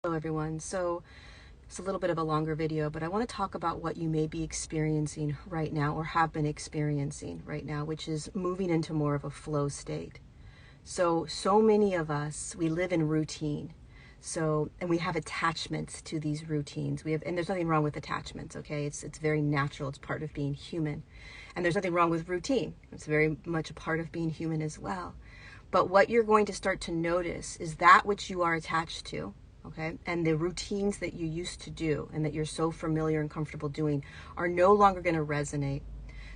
Hello everyone. So it's a little bit of a longer video, but I want to talk about what you may be experiencing right now or have been experiencing right now, which is moving into more of a flow state. So many of us, we live in routine. And we have attachments to these routines. And there's nothing wrong with attachments, okay? It's very natural. It's part of being human. And there's nothing wrong with routine. It's very much a part of being human as well. But what you're going to start to notice is that which you are attached to, okay, and the routines that you used to do and that you're so familiar and comfortable doing are no longer going to resonate.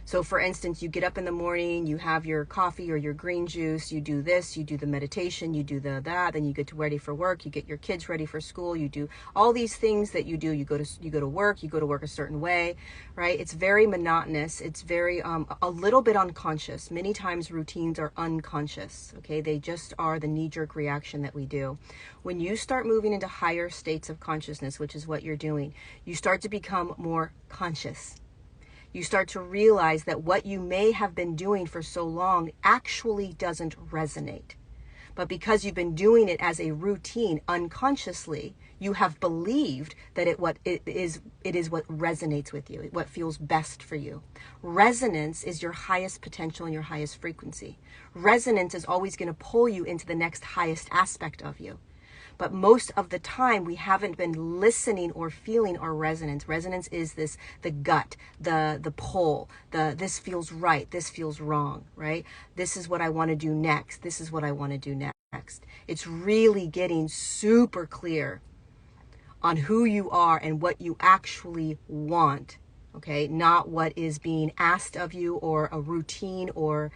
So for instance, you get up in the morning, you have your coffee or your green juice, you do this, you do the meditation, you do that, then you get ready for work, you get your kids ready for school, you do all these things that you do. You go to work a certain way, right? It's very monotonous. It's very a little bit unconscious. Many times routines are unconscious, okay? They just are the knee-jerk reaction that we do. When you start moving into higher states of consciousness, which is what you're doing, you start to become more conscious. You start to realize that what you may have been doing for so long actually doesn't resonate. But because you've been doing it as a routine unconsciously, you have believed that it is what resonates with you, what feels best for you. Resonance is your highest potential and your highest frequency. Resonance is always going to pull you into the next highest aspect of you. But most of the time, we haven't been listening or feeling our resonance. Resonance is the gut, the pull, this feels right, this feels wrong, right? This is what I want to do next. This is what I want to do next. It's really getting super clear on who you are and what you actually want, okay? Not what is being asked of you or a routine or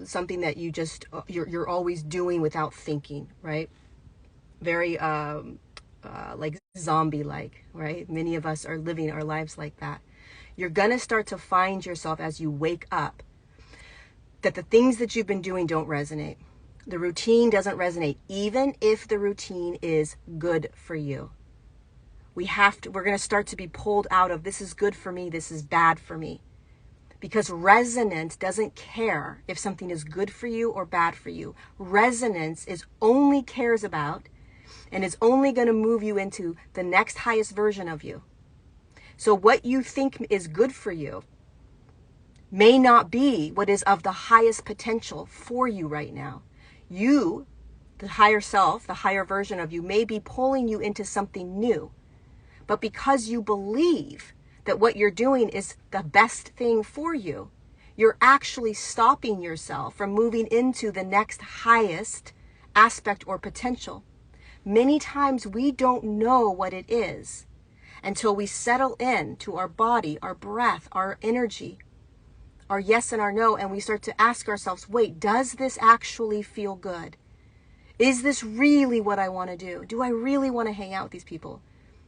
something that you just you're always doing without thinking, right? Very like zombie-like, right? Many of us are living our lives like that. You're gonna start to find yourself as you wake up that the things that you've been doing don't resonate. The routine doesn't resonate, even if the routine is good for you. We're gonna start to be pulled out of, this is good for me, this is bad for me. Because resonance doesn't care if something is good for you or bad for you. Resonance only cares about and is only going to move you into the next highest version of you. So what you think is good for you may not be what is of the highest potential for you right now. You, the higher self, the higher version of you, may be pulling you into something new. But because you believe that what you're doing is the best thing for you, you're actually stopping yourself from moving into the next highest aspect or potential. Many times we don't know what it is until we settle in to our body, our breath, our energy, our yes and our no, and we start to ask ourselves, wait, does this actually feel good? Is this really what I want to do? Do I really want to hang out with these people?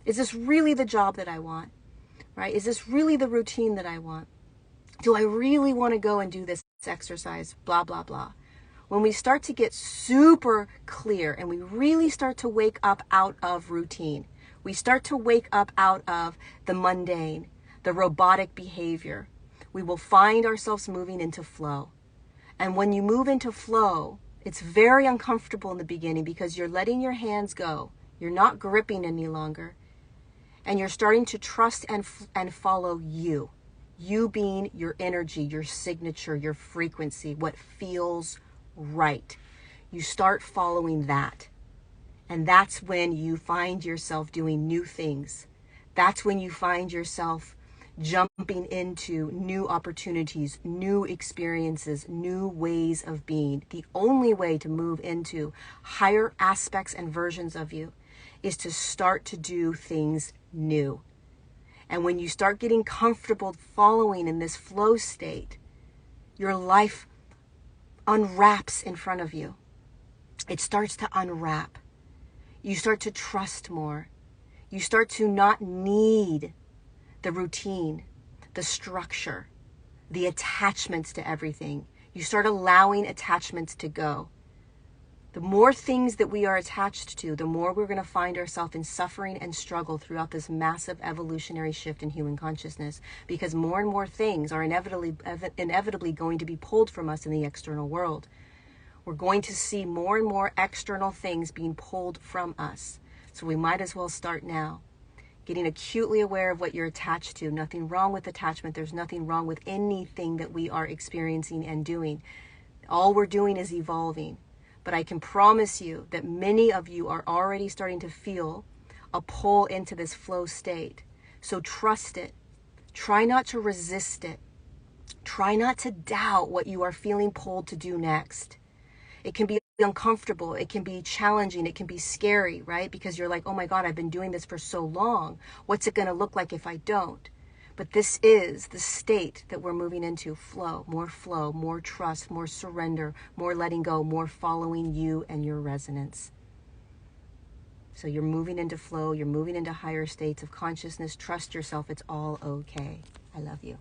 Is this really the job that I want? Right? Is this really the routine that I want? Do I really want to go and do this exercise? Blah, blah, blah. When we start to get super clear and we really start to wake up out of routine, we start to wake up out of the mundane, the robotic behavior, we will find ourselves moving into flow. And when you move into flow, it's very uncomfortable in the beginning because you're letting your hands go. You're not gripping any longer. And you're starting to trust and follow you being your energy, your signature, your frequency, what feels right. You start following that. And that's when you find yourself doing new things. That's when you find yourself jumping into new opportunities, new experiences, new ways of being. The only way to move into higher aspects and versions of you is to start to do things new. And when you start getting comfortable following in this flow state, your life unwraps in front of you. It starts to unwrap. You start to trust more. You start to not need the routine, the structure, the attachments to everything. You start allowing attachments to go. The more things that we are attached to, the more we're going to find ourselves in suffering and struggle throughout this massive evolutionary shift in human consciousness, because more and more things are inevitably going to be pulled from us in the external world. We're going to see more and more external things being pulled from us. So we might as well start now. Getting acutely aware of what you're attached to. Nothing wrong with attachment. There's nothing wrong with anything that we are experiencing and doing. All we're doing is evolving. But I can promise you that many of you are already starting to feel a pull into this flow state. So trust it. Try not to resist it. Try not to doubt what you are feeling pulled to do next. It can be uncomfortable. It can be challenging. It can be scary, right? Because you're like, oh my God, I've been doing this for so long. What's it going to look like if I don't? But this is the state that we're moving into. Flow, more trust, more surrender, more letting go, more following you and your resonance. So you're moving into flow. You're moving into higher states of consciousness. Trust yourself. It's all okay. I love you.